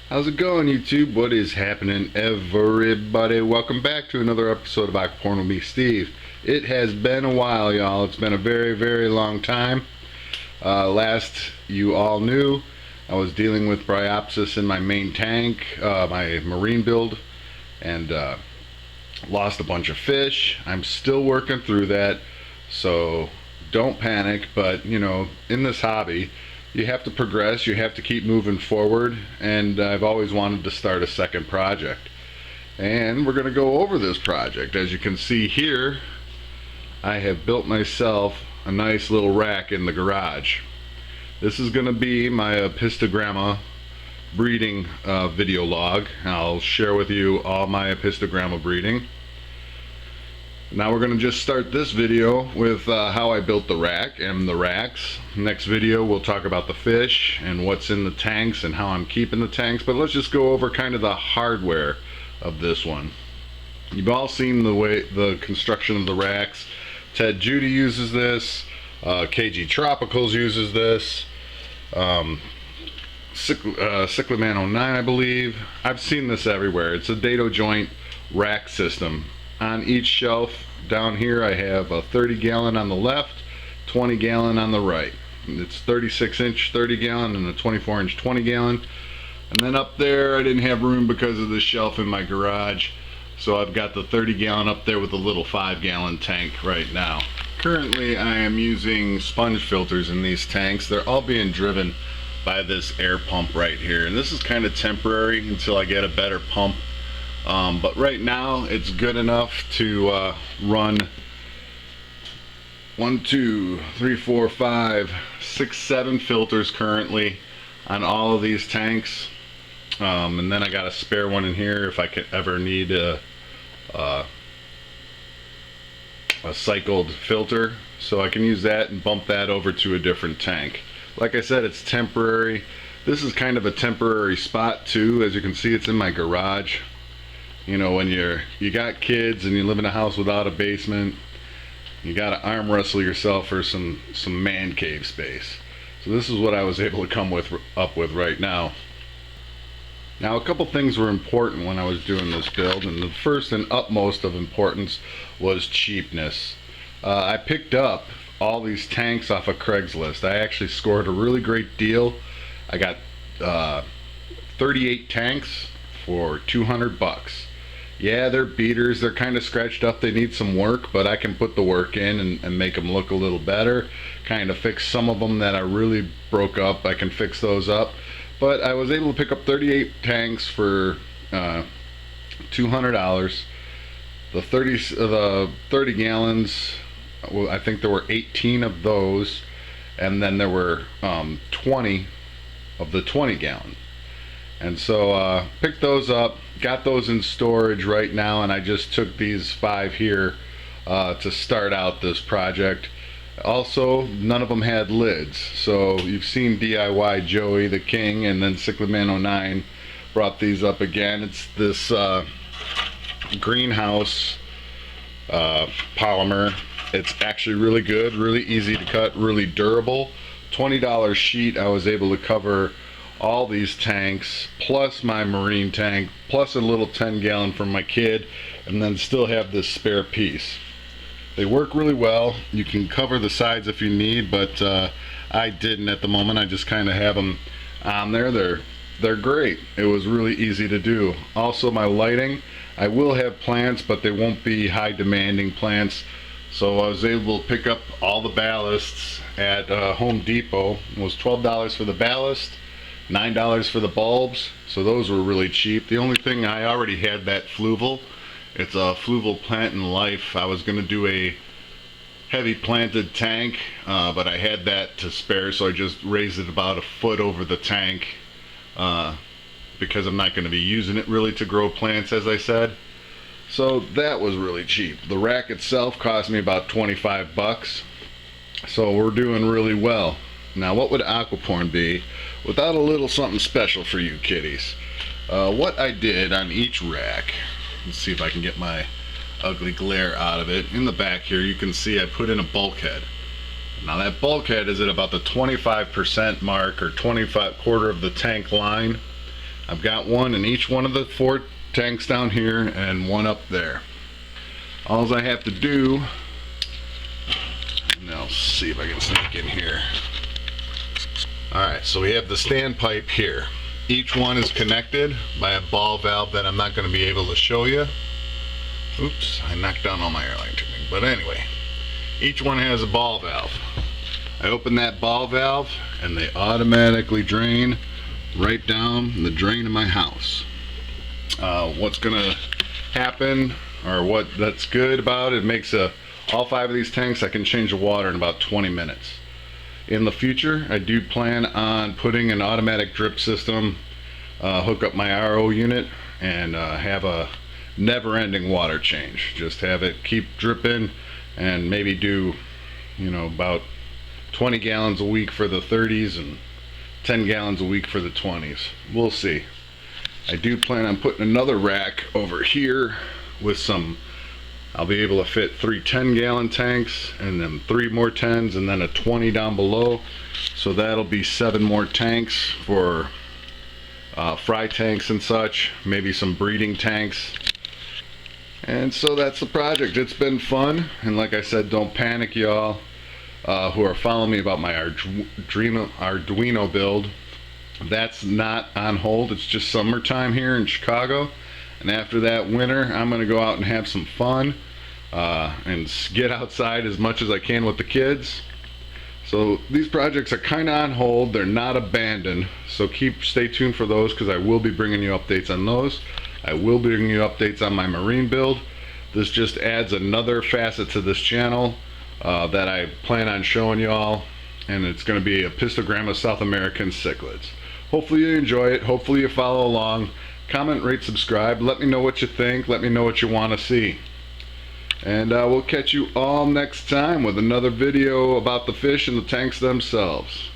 How's it going, YouTube? What is happening, everybody? Welcome back to another episode of Aquaporn with me, Steve. It has been a while, y'all. It's been a very, very long time. Last you all knew, I was dealing with bryopsis in my main tank, my marine build, and lost a bunch of fish. I'm still working through that, so don't panic. But, you know, in this hobby, you have to progress, you have to keep moving forward, and I've always wanted to start a second project. And we're going to go over this project. As you can see here, I have built myself a nice little rack in the garage. This is going to be my Apistogramma breeding video log. I'll share with you all my Apistogramma breeding. Now we're going to just start this video with how I built the rack and the racks. Next video we'll talk about the fish and what's in the tanks and how I'm keeping the tanks, but let's just go over kind of the hardware of this one. You've all seen the construction of the racks. Ted Judy uses this, KG Tropicals uses this, Cyclaman 09 I believe. I've seen this everywhere. It's a dado joint rack system. On each shelf down here I have a 30-gallon on the left, 20-gallon on the right. It's 36-inch 30-gallon and a 24-inch 20-gallon. And then up there I didn't have room because of the shelf in my garage, so I've got the 30-gallon up there with a little 5-gallon tank right now. Currently I am using sponge filters in these tanks. They're all being driven by this air pump right here, and this is kind of temporary until I get a better pump. But right now it's good enough to run 1, 2, 3, 4, 5, 6, 7 filters currently on all of these tanks. And then I got a spare one in here if I could ever need a cycled filter, so I can use that and bump that over to a different tank. Like I said, it's temporary. This is kind of a temporary spot too. As you can see, it's in my garage. You know, when you got kids and you live in a house without a basement, you got to arm wrestle yourself for some man cave space. So this is what I was able to come up with right now. Now, a couple things were important when I was doing this build, and the first and utmost of importance was cheapness. I picked up all these tanks off of Craigslist. I actually scored a really great deal. I got 38 tanks for 200 bucks. Yeah, they're beaters, they're kind of scratched up, they need some work, but I can put the work in and make them look a little better, kind of fix some of them that I really broke up. I can fix those up. But I was able to pick up 38 tanks for $200. The 30 gallons, well, I think there were 18 of those, and then there were 20 of the 20 gallon. And so picked those up, got those in storage right now, and I just took these 5 here to start out this project. Also, none of them had lids, so you've seen DIY Joey the King, and then Cyclaman 09 brought these up again. It's this greenhouse polymer. It's actually really good, really easy to cut, really durable. $20 sheet. I was able to cover all these tanks, plus my marine tank, plus a little 10-gallon for my kid, and then still have this spare piece. They work really well. You can cover the sides if you need, but I didn't at the moment. I just kind of have them on there. They're great. It was really easy to do. Also, my lighting, I will have plants, but they won't be high demanding plants. So I was able to pick up all the ballasts at Home Depot. It was $12 for the ballast, $9 for the bulbs, so those were really cheap. The only thing, I already had that fluval. It's a fluval plant in life. I was going to do a heavy planted tank, but I had that to spare, so I just raised it about a foot over the tank because I'm not going to be using it really to grow plants, as I said. So that was really cheap. The rack itself cost me about 25 bucks, so we're doing really well. Now, what would aquaporn be without a little something special for you kiddies? What I did on each rack, let's see if I can get my ugly glare out of it. In the back here you can see I put in a bulkhead. Now that bulkhead is at about the 25% mark, or 25 quarter of the tank line. I've got one in each one of the 4 tanks down here and one up there. All I have to do, now see if I can sneak in here. Alright, so we have the standpipe here. Each one is connected by a ball valve that I'm not going to be able to show you. Oops, I knocked down all my airline tubing. But anyway, each one has a ball valve. I open that ball valve and they automatically drain right down the drain of my house. What's going to happen, or what that's good about it, makes all 5 of these tanks, I can change the water in about 20 minutes. In the future, I do plan on putting an automatic drip system, hook up my RO unit, and have a never-ending water change. Just have it keep dripping, and maybe do, you know, about 20 gallons a week for the 30s and 10 gallons a week for the 20s. We'll see. I do plan on putting another rack over here with some, I'll be able to fit 3 10-gallon tanks and then 3 more 10s and then a 20 down below. So that'll be 7 more tanks for fry tanks and such, maybe some breeding tanks. And so that's the project. It's been fun, and like I said, don't panic, y'all who are following me about my Arduino build. That's not on hold. It's just summertime here in Chicago, and after that winter I'm going to go out and have some fun and get outside as much as I can with the kids. So these projects are kind of on hold. They're not abandoned, so stay tuned for those, because I will be bringing you updates on those. I will be bringing you updates on my marine build. This just adds another facet to this channel that I plan on showing you all, and it's going to be Apistogramma South American cichlids. Hopefully you enjoy it. Hopefully you follow along. Comment, rate, subscribe. Let me know what you think. Let me know what you want to see. And we'll catch you all next time with another video about the fish and the tanks themselves.